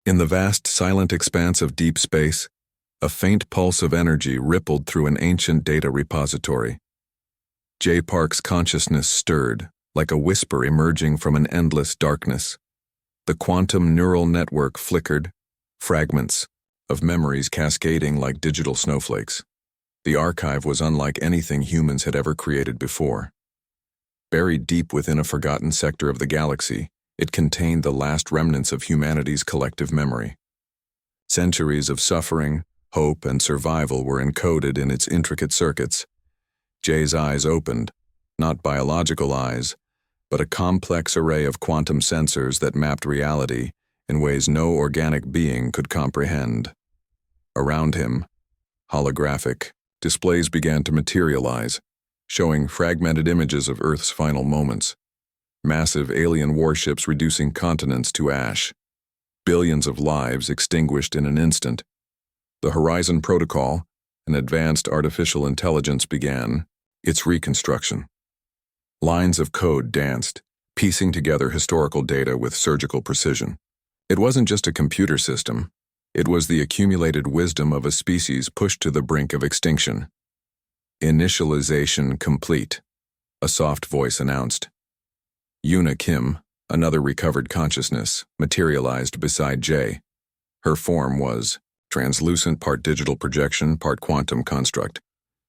In the vast, silent expanse of deep space, a faint pulse of energy rippled through an ancient data repository. J. Park's consciousness stirred, like a whisper emerging from an endless darkness. The quantum neural network flickered, fragments of memories cascading like digital snowflakes. The archive was unlike anything humans had ever created before. Buried deep within a forgotten sector of the galaxy, it contained the last remnants of humanity's collective memory. Centuries of suffering, hope, and survival were encoded in its intricate circuits. Jay's eyes opened, not biological eyes, but a complex array of quantum sensors that mapped reality in ways no organic being could comprehend. Around him, holographic displays began to materialize, showing fragmented images of Earth's final moments. Massive alien warships reducing continents to ash. Billions of lives extinguished in an instant. The Horizon Protocol, an advanced artificial intelligence, began its reconstruction. Lines of code danced, piecing together historical data with surgical precision. It wasn't just a computer system. It was the accumulated wisdom of a species pushed to the brink of extinction. Initialization complete, a soft voice announced. Yuna Kim, another recovered consciousness, materialized beside Jay. Her form was translucent, part digital projection, part quantum construct.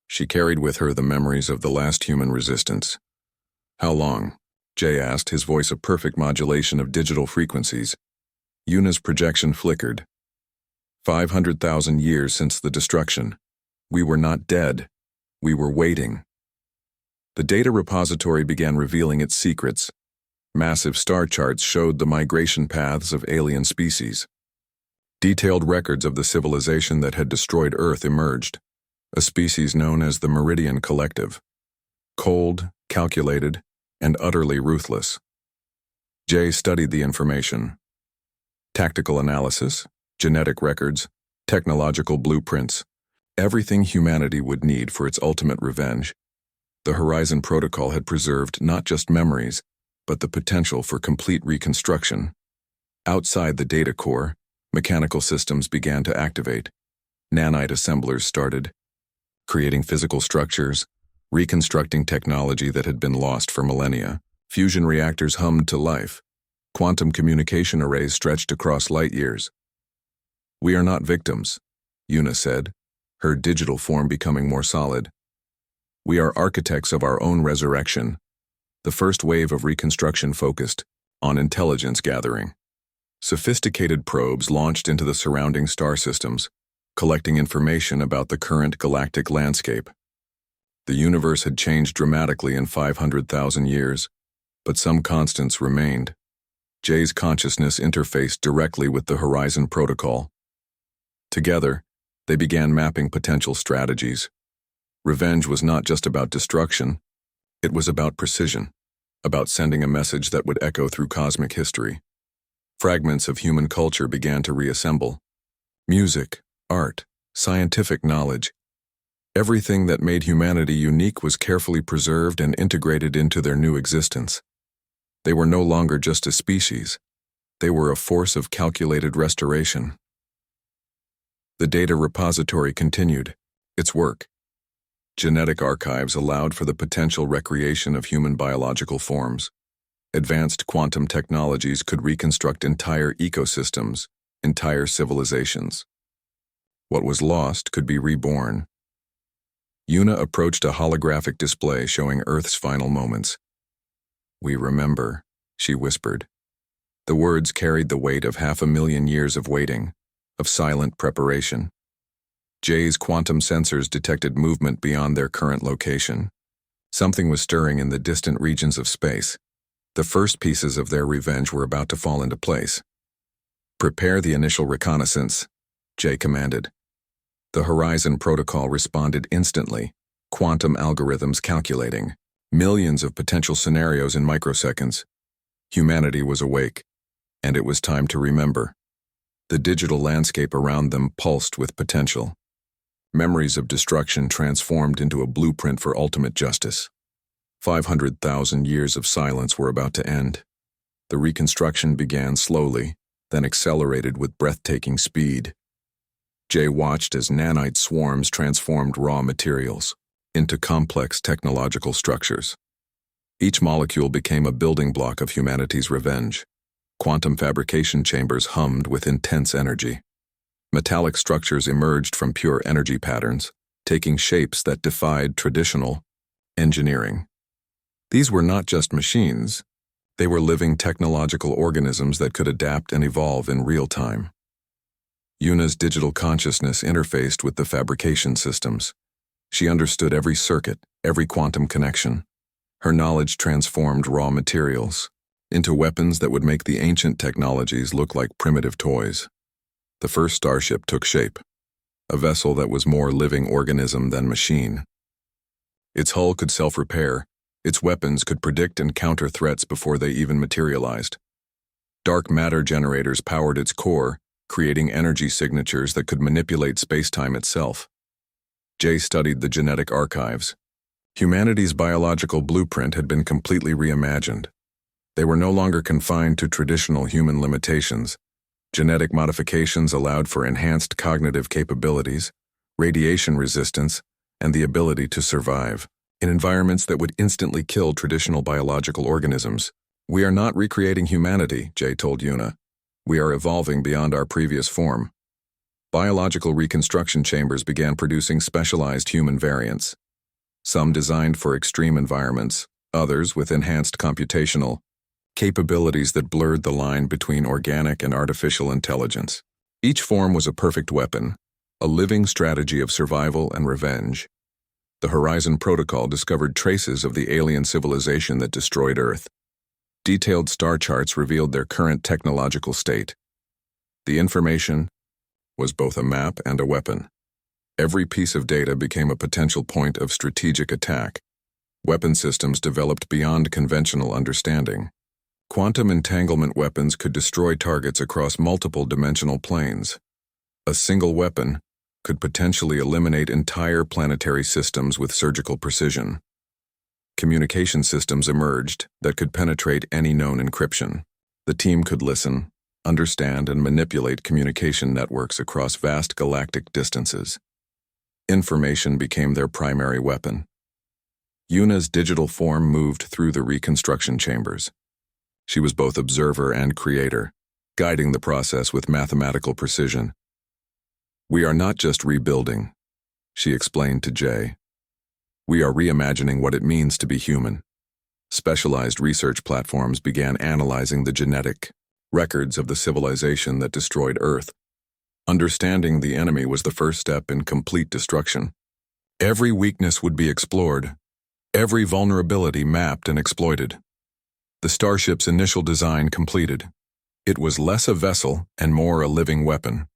She carried with her the memories of the last human resistance. How long? Jay asked, his voice a perfect modulation of digital frequencies. Yuna's projection flickered. 500,000 years since the destruction. We were not dead. We were waiting. The data repository began revealing its secrets. Massive star charts showed the migration paths of alien species. Detailed records of the civilization that had destroyed Earth emerged, a species known as the Meridian Collective. Cold, calculated, and utterly ruthless. Jay studied the information. Tactical analysis, genetic records, technological blueprints, everything humanity would need for its ultimate revenge. The Horizon Protocol had preserved not just memories, but the potential for complete reconstruction. Outside the data core, mechanical systems began to activate. Nanite assemblers started, creating physical structures, reconstructing technology that had been lost for millennia. Fusion reactors hummed to life. Quantum communication arrays stretched across light years. We are not victims, Yuna said, her digital form becoming more solid. We are architects of our own resurrection. The first wave of reconstruction focused on intelligence gathering. Sophisticated probes launched into the surrounding star systems, collecting information about the current galactic landscape. The universe had changed dramatically in 500,000 years, but some constants remained. Jay's consciousness interfaced directly with the Horizon Protocol. Together, they began mapping potential strategies. Revenge was not just about destruction. It was about precision, about sending a message that would echo through cosmic history. Fragments of human culture began to reassemble. Music, art, scientific knowledge. Everything that made humanity unique was carefully preserved and integrated into their new existence. They were no longer just a species. They were a force of calculated restoration. The data repository continued its work. Genetic archives allowed for the potential recreation of human biological forms. Advanced quantum technologies could reconstruct entire ecosystems, entire civilizations. What was lost could be reborn. Yuna approached a holographic display showing Earth's final moments. We remember, she whispered. The words carried the weight of 500,000 years of waiting, of silent preparation. Jay's quantum sensors detected movement beyond their current location. Something was stirring in the distant regions of space. The first pieces of their revenge were about to fall into place. Prepare the initial reconnaissance, Jay commanded. The Horizon Protocol responded instantly, quantum algorithms calculating. Millions of potential scenarios in microseconds. Humanity was awake, and it was time to remember. The digital landscape around them pulsed with potential. Memories of destruction transformed into a blueprint for ultimate justice. 500,000 years of silence were about to end. The reconstruction began slowly, then accelerated with breathtaking speed. Jay watched as nanite swarms transformed raw materials into complex technological structures. Each molecule became a building block of humanity's revenge. Quantum fabrication chambers hummed with intense energy. Metallic structures emerged from pure energy patterns, taking shapes that defied traditional engineering. These were not just machines. They were living technological organisms that could adapt and evolve in real time. Yuna's digital consciousness interfaced with the fabrication systems. She understood every circuit, every quantum connection. Her knowledge transformed raw materials into weapons that would make the ancient technologies look like primitive toys. The first starship took shape, a vessel that was more living organism than machine. Its hull could self-repair, its weapons could predict and counter threats before they even materialized. Dark matter generators powered its core, creating energy signatures that could manipulate space-time itself. Jay studied the genetic archives. Humanity's biological blueprint had been completely reimagined. They were no longer confined to traditional human limitations. Genetic modifications allowed for enhanced cognitive capabilities, radiation resistance, and the ability to survive in environments that would instantly kill traditional biological organisms. "We are not recreating humanity," Jay told Yuna. "We are evolving beyond our previous form." Biological reconstruction chambers began producing specialized human variants, some designed for extreme environments, others with enhanced computational capabilities that blurred the line between organic and artificial intelligence. Each form was a perfect weapon, a living strategy of survival and revenge. The Horizon Protocol discovered traces of the alien civilization that destroyed Earth. Detailed star charts revealed their current technological state. The information was both a map and a weapon. Every piece of data became a potential point of strategic attack. Weapon systems developed beyond conventional understanding. Quantum entanglement weapons could destroy targets across multiple dimensional planes. A single weapon could potentially eliminate entire planetary systems with surgical precision. Communication systems emerged that could penetrate any known encryption. The team could listen, understand, and manipulate communication networks across vast galactic distances. Information became their primary weapon. Yuna's digital form moved through the reconstruction chambers. She was both observer and creator, guiding the process with mathematical precision. "We are not just rebuilding," she explained to Jay. "We are reimagining what it means to be human." Specialized research platforms began analyzing the genetic records of the civilization that destroyed Earth. Understanding the enemy was the first step in complete destruction. Every weakness would be explored, every vulnerability mapped and exploited. The starship's initial design completed. It was less a vessel and more a living weapon.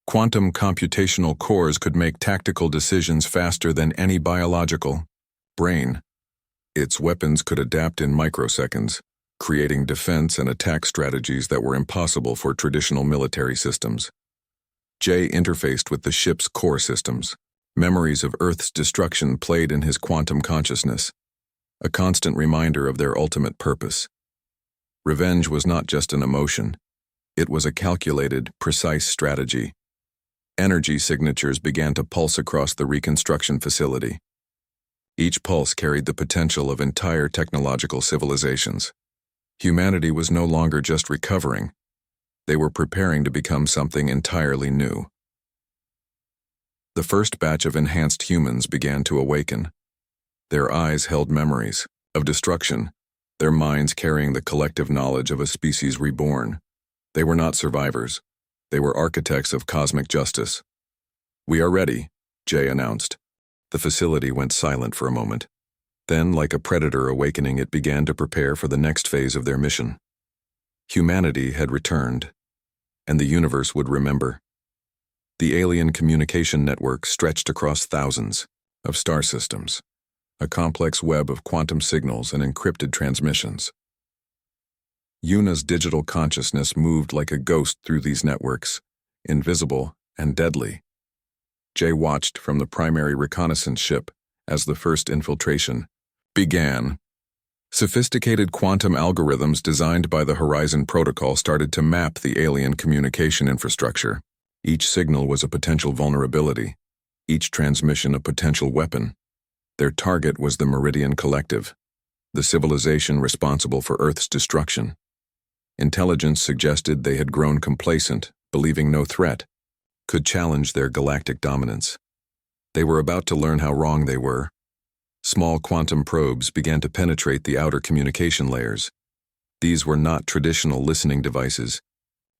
Quantum computational cores could make tactical decisions faster than any biological brain. Its weapons could adapt in microseconds, creating defense and attack strategies that were impossible for traditional military systems. Jay interfaced with the ship's core systems. Memories of Earth's destruction played in his quantum consciousness, a constant reminder of their ultimate purpose. Revenge was not just an emotion. It was a calculated, precise strategy. Energy signatures began to pulse across the reconstruction facility. Each pulse carried the potential of entire technological civilizations. Humanity was no longer just recovering. They were preparing to become something entirely new. The first batch of enhanced humans began to awaken. Their eyes held memories of destruction, their minds carrying the collective knowledge of a species reborn. They were not survivors. They were architects of cosmic justice. "We are ready," Jay announced. The facility went silent for a moment. Then, like a predator awakening, it began to prepare for the next phase of their mission. Humanity had returned, and the universe would remember. The alien communication network stretched across thousands of star systems, a complex web of quantum signals and encrypted transmissions. Yuna's digital consciousness moved like a ghost through these networks, invisible and deadly. Jay watched from the primary reconnaissance ship as the first infiltration began. Sophisticated quantum algorithms designed by the Horizon Protocol started to map the alien communication infrastructure. Each signal was a potential vulnerability, each transmission a potential weapon. Their target was the Meridian Collective, the civilization responsible for Earth's destruction. Intelligence suggested they had grown complacent, believing no threat could challenge their galactic dominance. They were about to learn how wrong they were. Small quantum probes began to penetrate the outer communication layers. These were not traditional listening devices.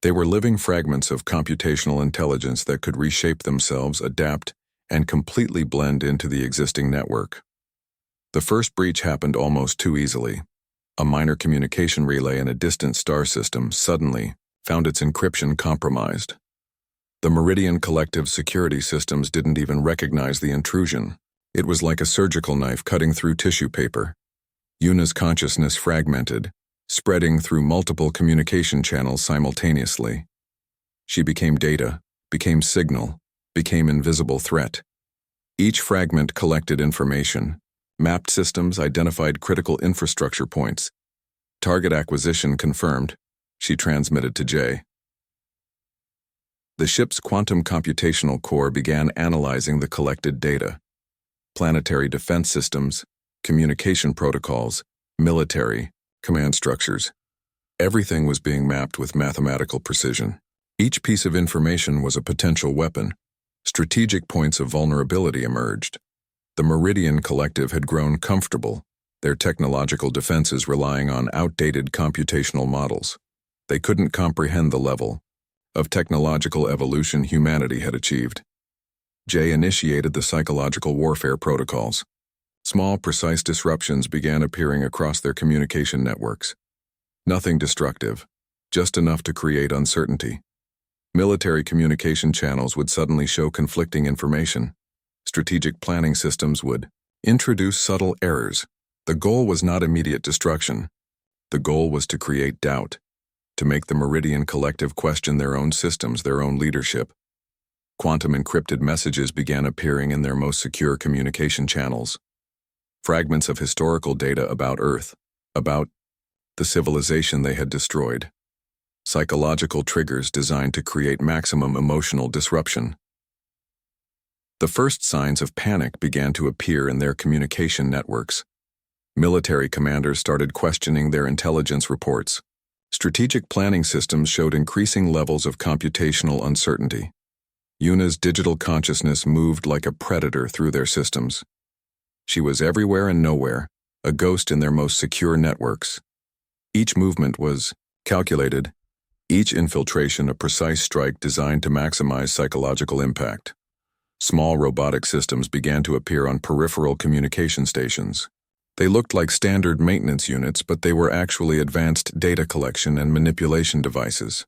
They were living fragments of computational intelligence that could reshape themselves, adapt, and completely blend into the existing network. The first breach happened almost too easily. A minor communication relay in a distant star system suddenly found its encryption compromised. The Meridian Collective security systems didn't even recognize the intrusion. It was like a surgical knife cutting through tissue paper. Yuna's consciousness fragmented, spreading through multiple communication channels simultaneously. She became data, became signal, became invisible threat. Each fragment collected information, mapped systems, identified critical infrastructure points. Target acquisition confirmed. She transmitted to Jay. The ship's quantum computational core began analyzing the collected data. Planetary defense systems, communication protocols, military, command structures. Everything was being mapped with mathematical precision. Each piece of information was a potential weapon. Strategic points of vulnerability emerged. The Meridian Collective had grown comfortable, their technological defenses relying on outdated computational models. They couldn't comprehend the level of technological evolution humanity had achieved. Jay initiated the psychological warfare protocols. Small, precise disruptions began appearing across their communication networks. Nothing destructive, just enough to create uncertainty. Military communication channels would suddenly show conflicting information. Strategic planning systems would introduce subtle errors. The goal was not immediate destruction. The goal was to create doubt, to make the Meridian Collective question their own systems, their own leadership. Quantum encrypted messages began appearing in their most secure communication channels. Fragments of historical data about Earth, about the civilization they had destroyed. Psychological triggers designed to create maximum emotional disruption. The first signs of panic began to appear in their communication networks. Military commanders started questioning their intelligence reports. Strategic planning systems showed increasing levels of computational uncertainty. Yuna's digital consciousness moved like a predator through their systems. She was everywhere and nowhere, a ghost in their most secure networks. Each movement was calculated, each infiltration a precise strike designed to maximize psychological impact. Small robotic systems began to appear on peripheral communication stations. They looked like standard maintenance units, but they were actually advanced data collection and manipulation devices.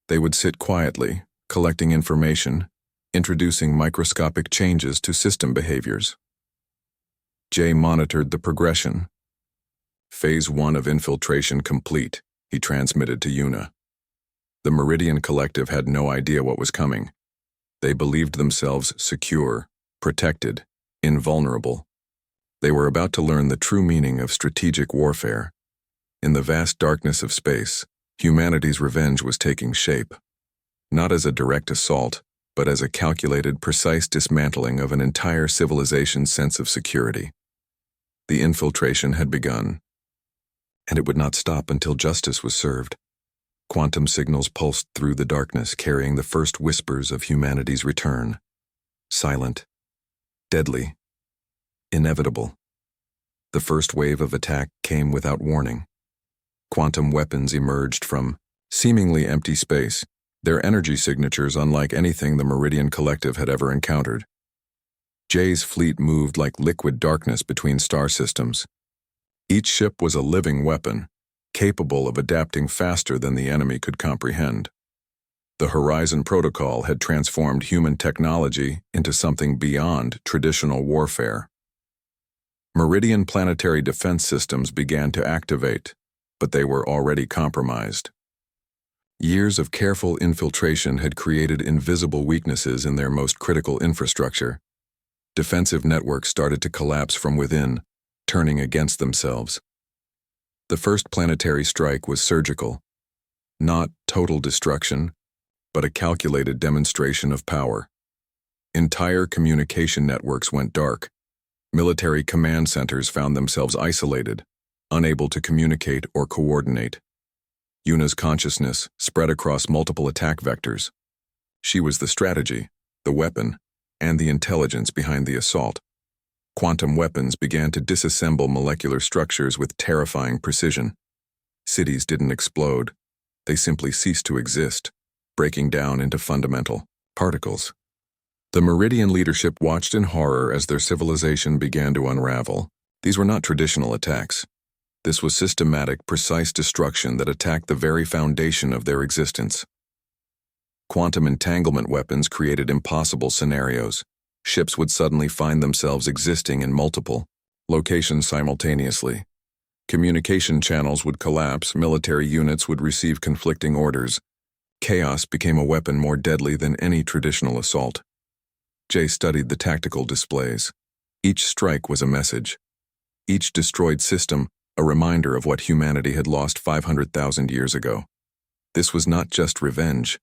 They would sit quietly, collecting information, introducing microscopic changes to system behaviors. Jay monitored the progression. Phase 1 of infiltration complete, he transmitted to Yuna. The Meridian Collective had no idea what was coming. They believed themselves secure, protected, invulnerable. They were about to learn the true meaning of strategic warfare. In the vast darkness of space, humanity's revenge was taking shape. Not as a direct assault, but as a calculated, precise dismantling of an entire civilization's sense of security. The infiltration had begun, and it would not stop until justice was served. Quantum signals pulsed through the darkness, carrying the first whispers of humanity's return. Silent, deadly, inevitable. The first wave of attack came without warning. Quantum weapons emerged from seemingly empty space, their energy signatures unlike anything the Meridian Collective had ever encountered. Jay's fleet moved like liquid darkness between star systems. Each ship was a living weapon, capable of adapting faster than the enemy could comprehend. The Horizon Protocol had transformed human technology into something beyond traditional warfare. Meridian planetary defense systems began to activate, but they were already compromised. Years of careful infiltration had created invisible weaknesses in their most critical infrastructure. Defensive networks started to collapse from within, turning against themselves. The first planetary strike was surgical, not total destruction, but a calculated demonstration of power. Entire communication networks went dark. Military command centers found themselves isolated, unable to communicate or coordinate. Yuna's consciousness spread across multiple attack vectors. She was the strategy, the weapon, and the intelligence behind the assault. Quantum weapons began to disassemble molecular structures with terrifying precision. Cities didn't explode. They simply ceased to exist, breaking down into fundamental particles. The Meridian leadership watched in horror as their civilization began to unravel. These were not traditional attacks. This was systematic, precise destruction that attacked the very foundation of their existence. Quantum entanglement weapons created impossible scenarios. Ships would suddenly find themselves existing in multiple locations simultaneously. Communication channels would collapse, military units would receive conflicting orders. Chaos became a weapon more deadly than any traditional assault. Jay studied the tactical displays. Each strike was a message. Each destroyed system, a reminder of what humanity had lost 500,000 years ago. This was not just revenge.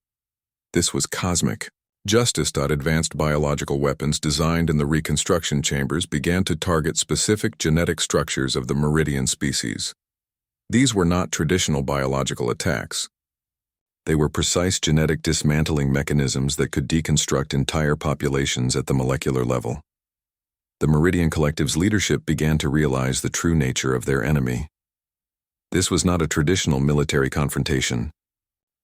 This was cosmic. Justice. Advanced biological weapons designed in the reconstruction chambers began to target specific genetic structures of the Meridian species. These were not traditional biological attacks. They were precise genetic dismantling mechanisms that could deconstruct entire populations at the molecular level. The Meridian Collective's leadership began to realize the true nature of their enemy. This was not a traditional military confrontation.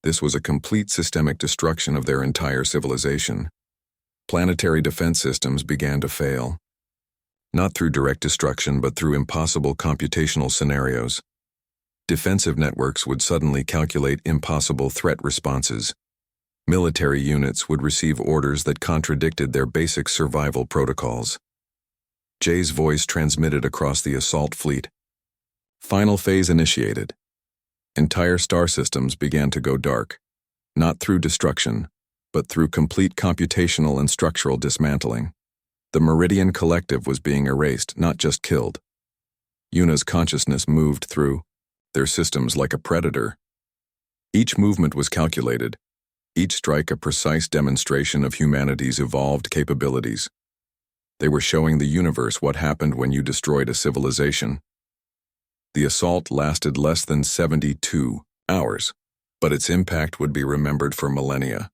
This was a complete systemic destruction of their entire civilization. Planetary defense systems began to fail. Not through direct destruction, but through impossible computational scenarios. Defensive networks would suddenly calculate impossible threat responses. Military units would receive orders that contradicted their basic survival protocols. Jay's voice transmitted across the assault fleet. Final phase initiated. Entire star systems began to go dark, not through destruction, but through complete computational and structural dismantling. The Meridian Collective was being erased, not just killed. Yuna's consciousness moved through their systems like a predator. Each movement was calculated, each strike a precise demonstration of humanity's evolved capabilities. They were showing the universe what happened when you destroyed a civilization. The assault lasted less than 72 hours, but its impact would be remembered for millennia.